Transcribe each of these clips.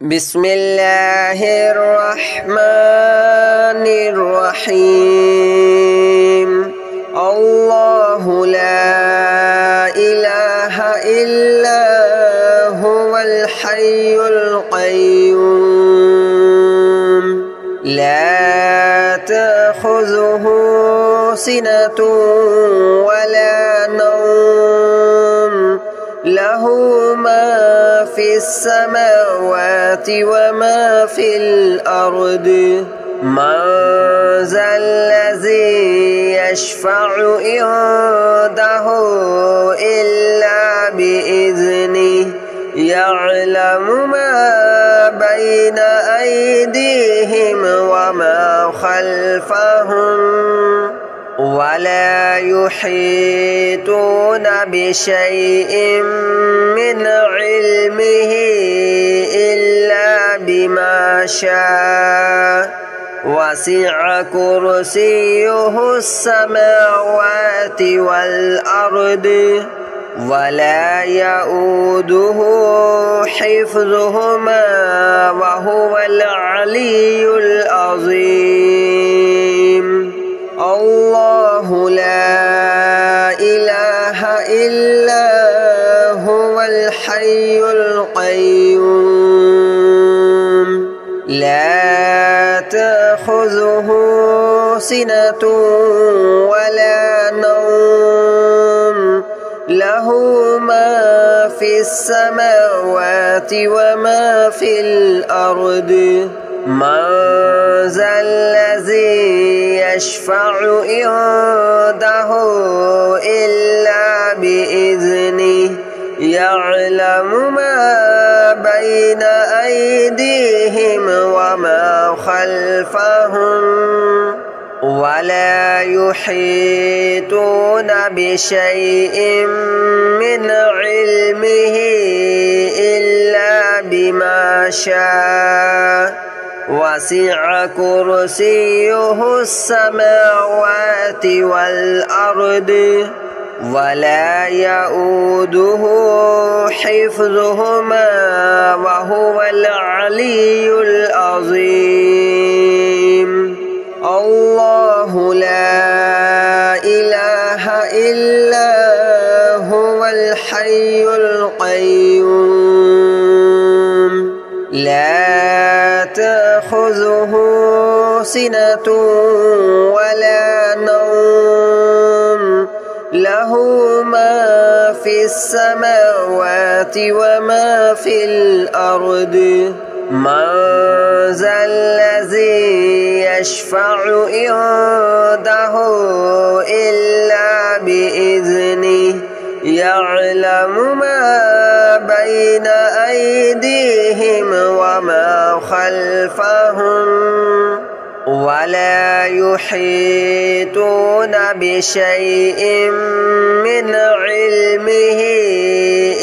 بسم الله الرحمن الرحيم. الله لا إله إلا هو الحي القيوم لا تأخذه سنة ولا نوم له ما في السماوات وما في الأرض من ذا الذي يشفع عنده إلا بإذنه يعلم ما بين أيديهم وما خلفهم ولا يحيطون بشيء من علمه إلا بما شاء وسع كرسيه السماوات والأرض ولا يؤوده حفظهما وهو العلي العظيم. الله لا إله إلا هو الحي القيوم لا تأخذه سنة ولا نوم له ما في السماوات وما في الأرض من ذا الذي يشفع عنده إلا بإذنه يعلم ما بين أيديهم وما خلفهم ولا يحيطون بشيء من علمه إلا بما شاء وسع كرسيه السماوات والأرض ولا يؤوده حفظهما وهو العلي العظيم. الله لا إله إلا هو الحي القيوم لا تأخذه سنة ولا نوم له ما في السماوات وما في الأرض من ذا الذي يشفع عنده إلا بإذنه يعلم ما بين أيديهم وما خلفهم ولا يحيطون بشيء من علمه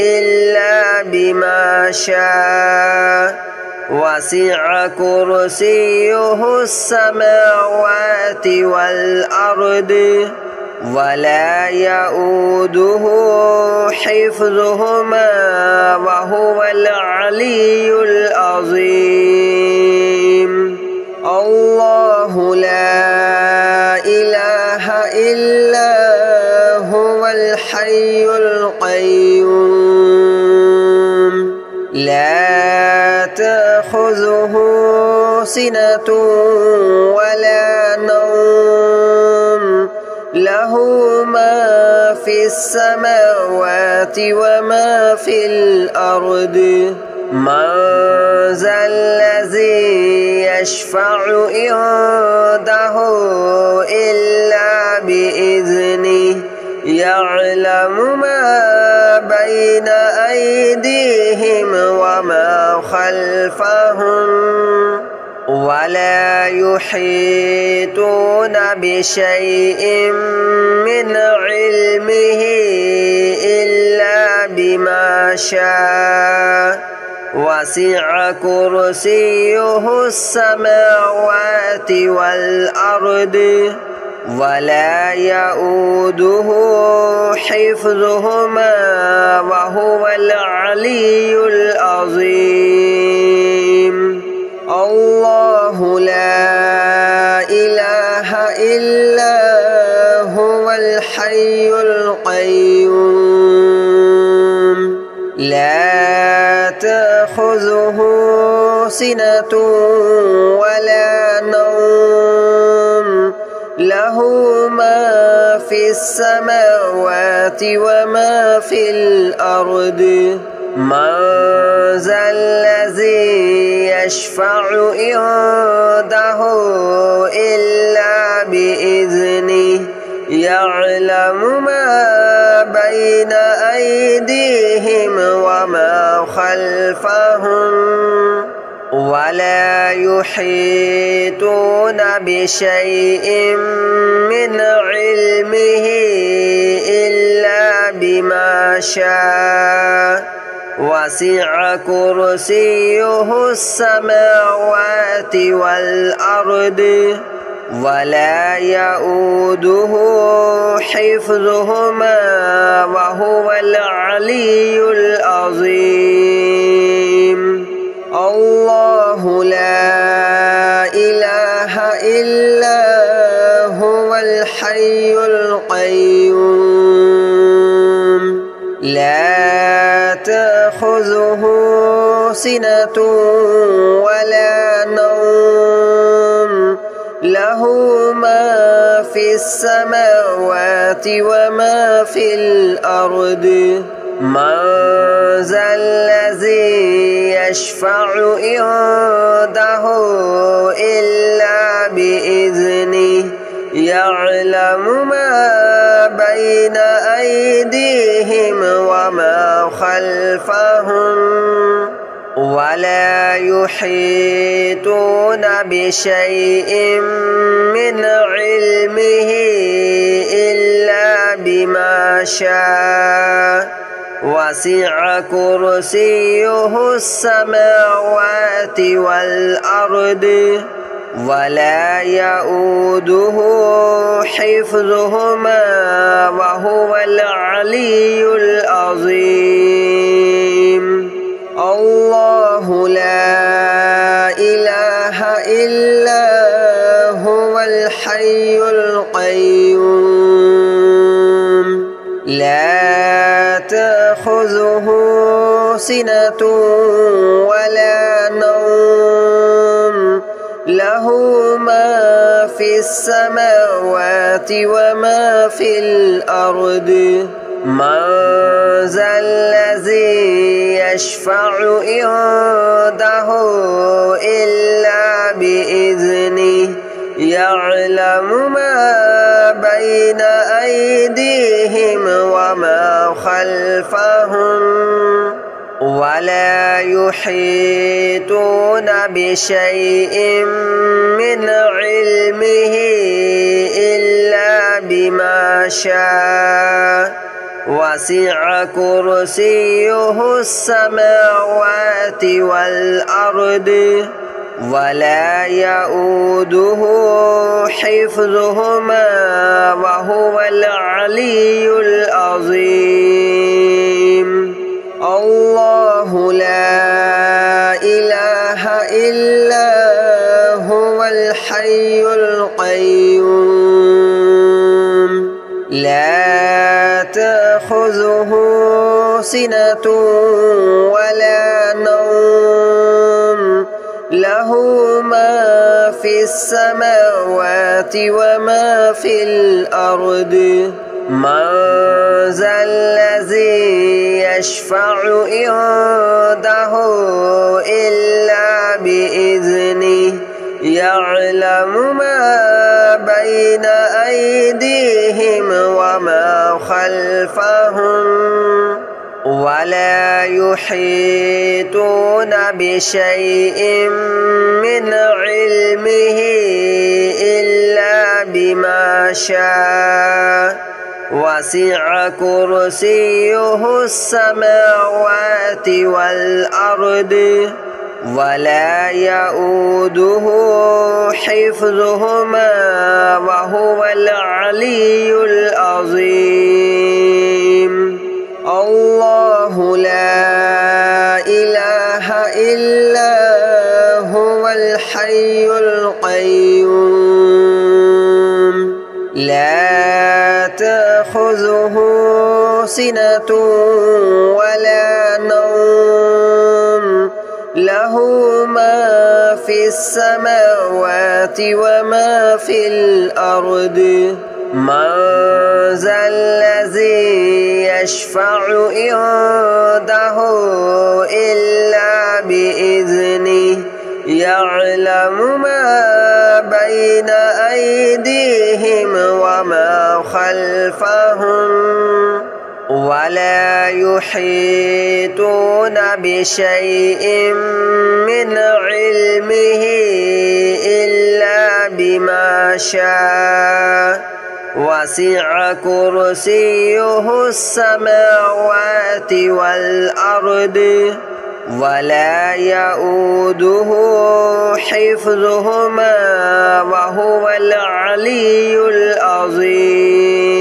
إلا بما شاء وسع كرسيه السماوات والأرض ولا يؤوده حفظهما وهو العلي العظيم. الله لا إله إلا هو الحي القيوم لا تأخذه سنة ولا نوم له ما في السماوات وما في الأرض من ذا الذي يشفع عنده إلا بإذنه يعلم ما بين أيديهم وما خلفهم ولا يحيطون بشيء من علمه إلا بما شاء وسع كرسيه السماوات والأرض ولا يؤوده حفظهما وهو العلي العظيم. تأخذه سنة ولا نوم له ما في السماوات وما في الأرض من ذا الذي يشفع عنده إلا بإذنه يعلم ما بين أيديهم وما خلفهم ولا يحيطون بشيء من علمه إلا بما شاء وسع كرسيه السماوات والأرض ولا يؤوده حفظهما وهو العلي العظيم الله لا إله إلا هو الحي القيوم لا تأخذه سنة ولا نوم له ما في السماوات وما في الأرض من ذا الذي يشفع عنده إلا بإذنه يعلم ما بين أيديهم وما خلفهم ولا يحيطون بشيء من علمه إلا بما شاء وسع كرسيه السماوات والأرض ولا يؤوده حفظهما وهو العلي العظيم الله لا إله إلا هو الحي القيوم لا تأخذه سنة ولا نوم له ما في السماوات وما في الأرض من ذا الذي يشفع عنده إلا بإذنه يعلم ما بين أيديهم وما خلفهم ولا يحيطون بشيء من علمه إلا بما شاء وسع كرسيه السماوات والأرض ولا يؤوده حفظهما وهو العلي العظيم الله لا إله إلا هو الحي القيوم لا تأخذه سنة ولا نوم له ما في السماوات وما في الأرض من ذا الذي يشفع عنده إلا بإذنه يعلم ما بين أيديهم وما خلفهم ولا يحيطون بشيء من علمه إلا بما شاء وسع كرسيه السماوات والأرض ولا يؤوده حفظهما وهو العلي العظيم الله لا إله إلا هو الحي القيوم لا تأخذه سنة ولا نوم له له ما في السماوات وما في الأرض من ذا الذي يشفع عنده إلا بإذنه يعلم ما بين أيديهم وما خلفهم ولا يحيطون بشيء من علمه إلا بما شاء وسع كرسيه السماوات والأرض ولا يؤوده حفظهما وهو العلي العظيم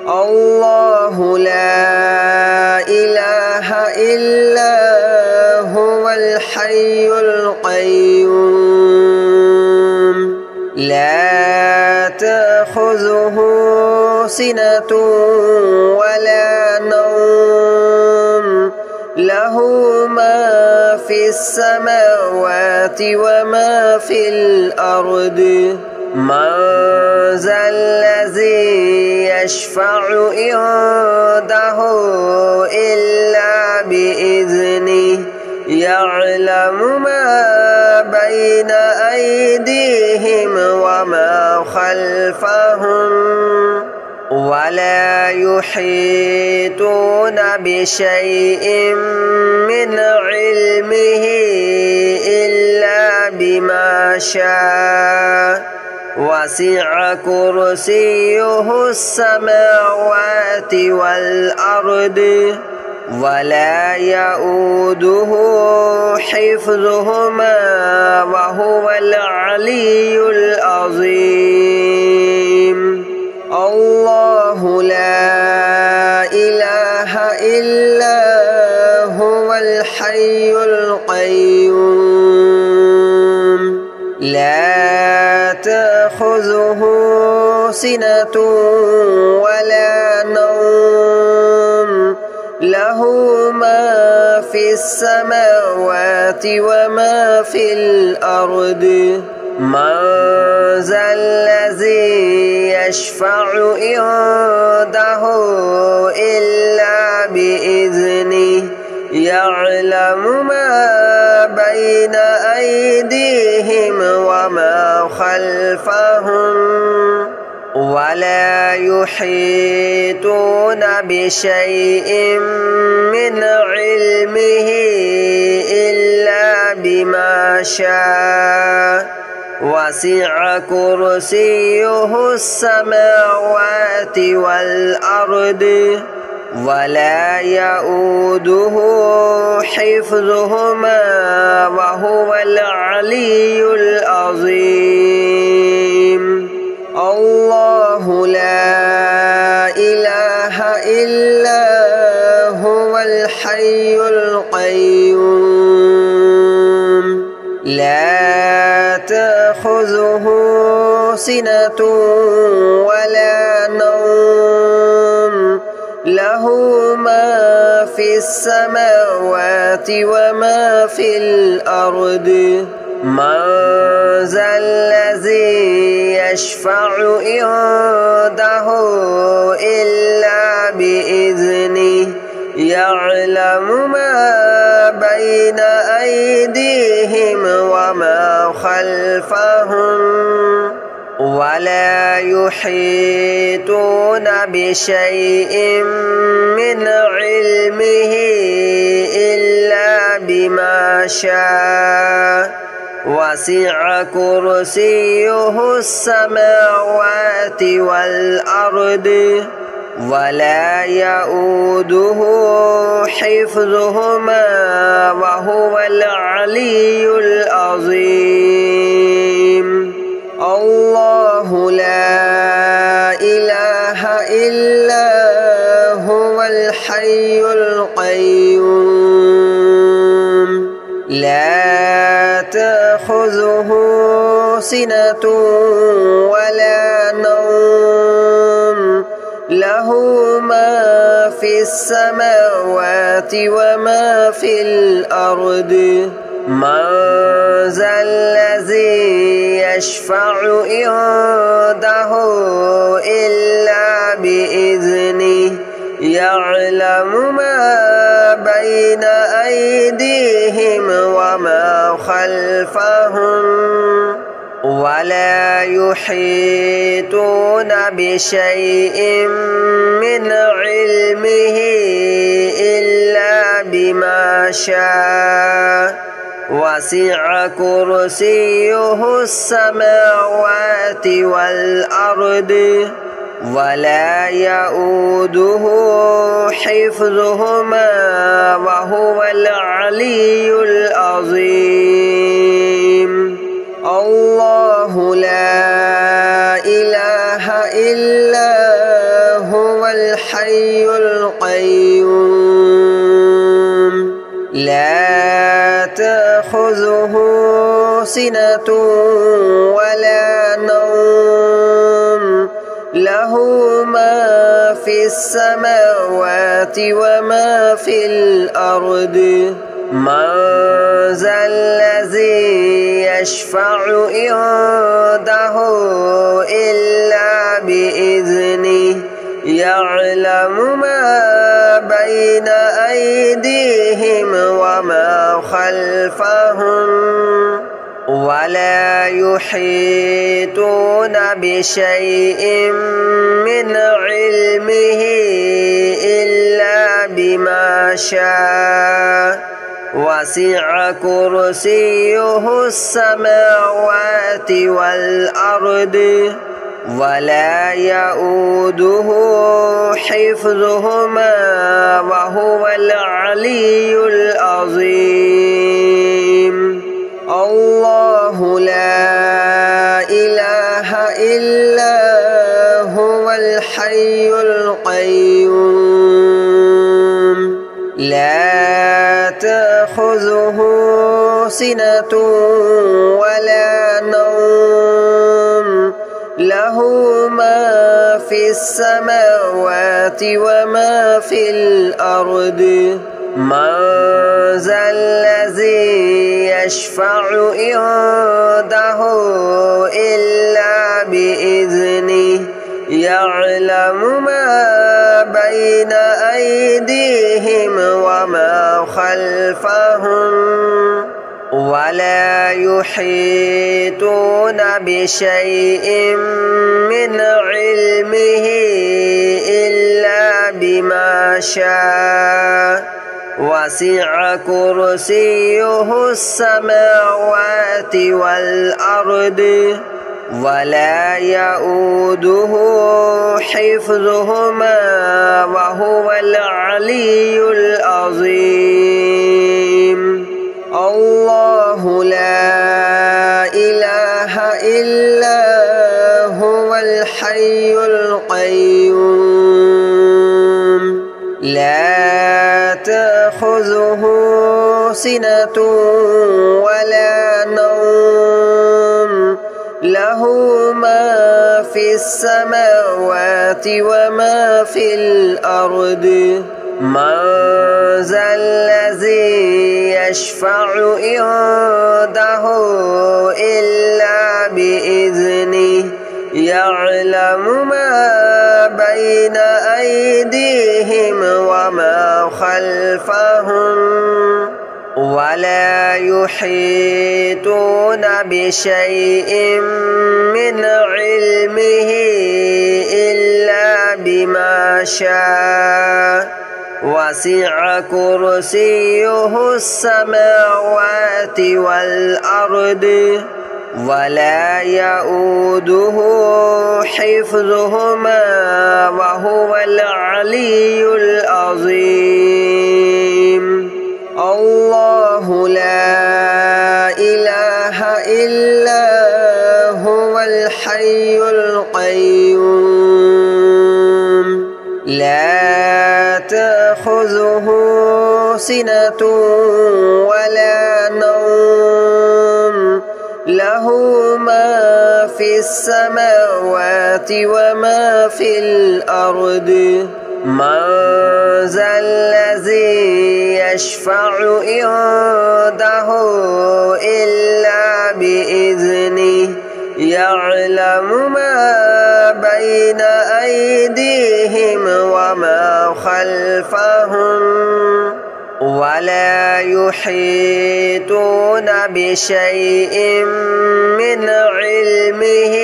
الله لا إله إلا هو الحي القيوم لا تأخذه سنة ولا نوم له ما في السماوات وما في الأرض من ذا الذي يشفع عنده إلا بإذنه يعلم ما بين أيديهم وما خلفهم ولا يحيطون بشيء من علمه إلا بما شاء وسع كرسيه السماوات والأرض ولا يؤوده حفظهما وهو العلي العظيم الله لا إله إلا هو الحي القيوم لا تأخذه سنة ولا نوم له ما في السماوات وما في الأرض من ذا الذي يشفع عنده إلا بإذنه يعلم ما بين أيديهم وما خلفهم ولا يحيطون بشيء من علمه إلا بما شاء وسع كرسيه السماوات والأرض ولا يؤوده حفظهما وهو العلي العظيم الله لا إله إلا هو الحي القيوم لا تأخذه سنة ولا نوم له ما في السماوات وما في الأرض من ذا الذي يشفع عنده إلا بإذنه يعلم ما بين أيديهم وما خلفهم ولا يحيطون بشيء من علمه إلا بما شاء وسع كرسيه السماوات والأرض ولا يؤوده حفظهما وهو العلي العظيم الله لا إله إلا هو الحي القيوم لا تأخذه سنة ولا نوم له ما في السماوات وما في الأرض من ذا الذي يشفع عنده إلا بإذنه يعلم ما بين أيديهم وما خلفهم ولا يحيطون بشيء من علمه إلا بما شاء وسع كرسيه السماوات والأرض ولا يؤوده حفظهما وهو العلي العظيم الله لا إله إلا هو الحي القيوم لا تأخذه سنة ولا نوم له ما في السماوات وما في الأرض من ذا الذي يشفع عنده إلا بإذنه يعلم ما بين أيديهم وما خلفهم ولا يحيطون بشيء من علمه إلا بما شاء وسع كرسيه السماوات والأرض ولا يؤوده حفظهما وهو العلي العظيم الله لا إله إلا هو الحي القيوم لا تأخذه سنة ولا نوم له ما في السماوات وما في الأرض من ذا الذي يشفع عنده إلا بإذنه يعلم ما بين أيديهم وما خلفهم ولا يحيطون بشيء من علمه إلا بما شاء وسع كرسيه السماوات والأرض ولا يؤوده حفظهما وهو العلي العظيم الله لا إله إلا هو الحي القيوم لا تأخذه سنة ولا نوم له ما في السماوات وما في الأرض من ذا الذي يشفع عنده إلا بإذنه يعلم ما بين أيديهم وما خلفهم ولا يحيطون بشيء من علمه إلا بما شاء وسع كرسيه السماوات والأرض ولا يؤوده حفظهما وهو العلي العظيم الله لا إله إلا هو الحي القيوم لا تأخذه سنة ولا نوم له ما في السماوات وما في الأرض من ذا الذي يشفع عنده إلا بإذنه يعلم ما بين أيديهم وما خلفهم ولا يحيطون بشيء من علمه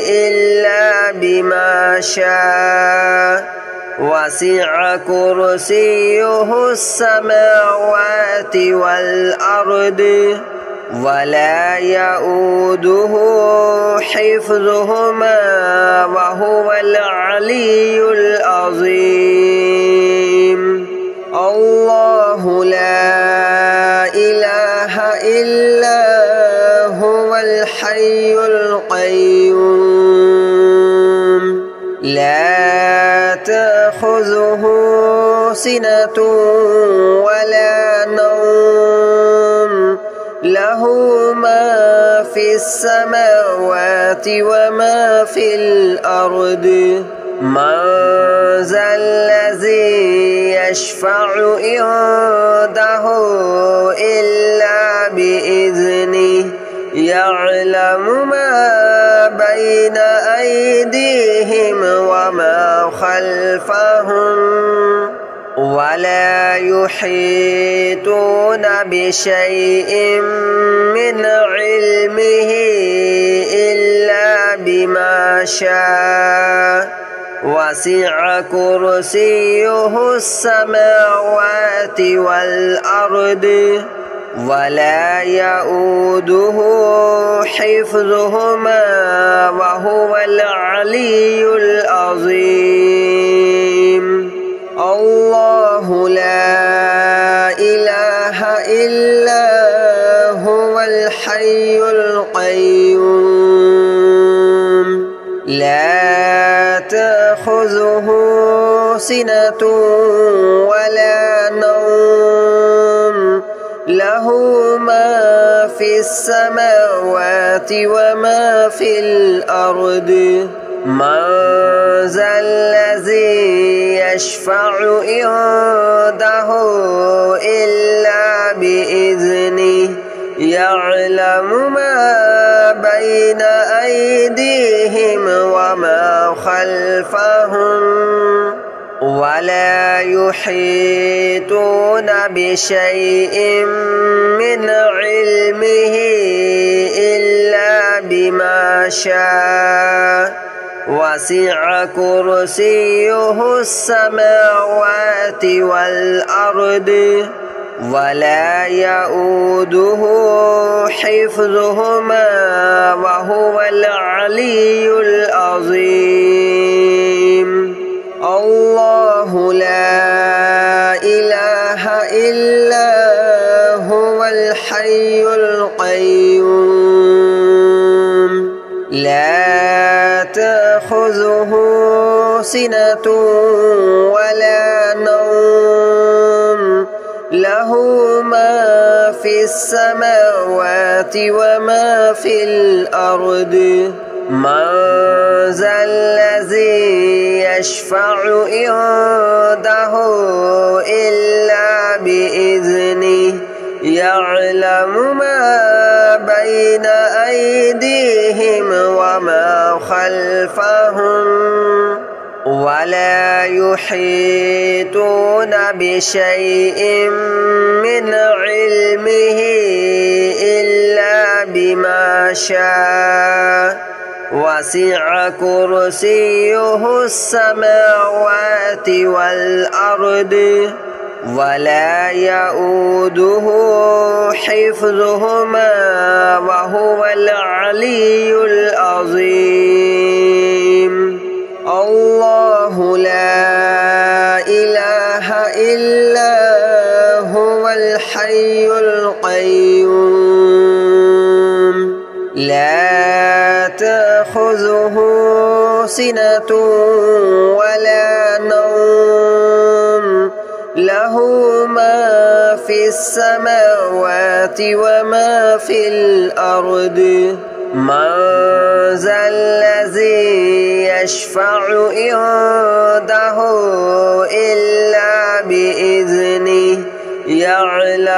إلا بما شاء وسع كرسيه السماوات والأرض ولا يؤوده حفظهما وهو العلي العظيم الله لا إله إلا هو الحي القيوم لا تأخذه سنة ولا نوم له ما في السماوات وما في الأرض من ذا الذي يشفع عنده إلا بإذنه يعلم ما بين أيديهم وما خلفهم ولا يحيطون بشيء من علمه إلا بما شاء وسع كرسيه السماوات والأرض ولا يؤوده حفظهما وهو العلي العظيم الله لا إله إلا هو الحي القيوم لا تأخذه سنة ولا نوم له ما في السماوات وما في الأرض من ذا الذي يشفع عنده إلا بإذنه يعلم ما بين أيديهم وما خلفهم ولا يحيطون بشيء من علمه إلا بما شاء وسع كرسيه السماوات والأرض ولا يؤوده حفظهما وهو العلي العظيم الله لا إله إلا هو الحي القيوم لا تأخذه سنة ولا نوم له ما في السماوات وما في الأرض من ذا الذي يشفع عنده إلا بإذنه يعلم ما بين أيديهم وما خلفهم ولا يحيطون بشيء من علمه إلا بما شاء وسع كرسيه السماوات والأرض ولا يؤوده حفظهما وهو العلي العظيم الله لا إله إلا هو الحي القيوم لا تأخذه سنة ولا نوم له ما في السماوات وما في الأرض من ذا الذي يشفع عنده إلا بإذنه يعلم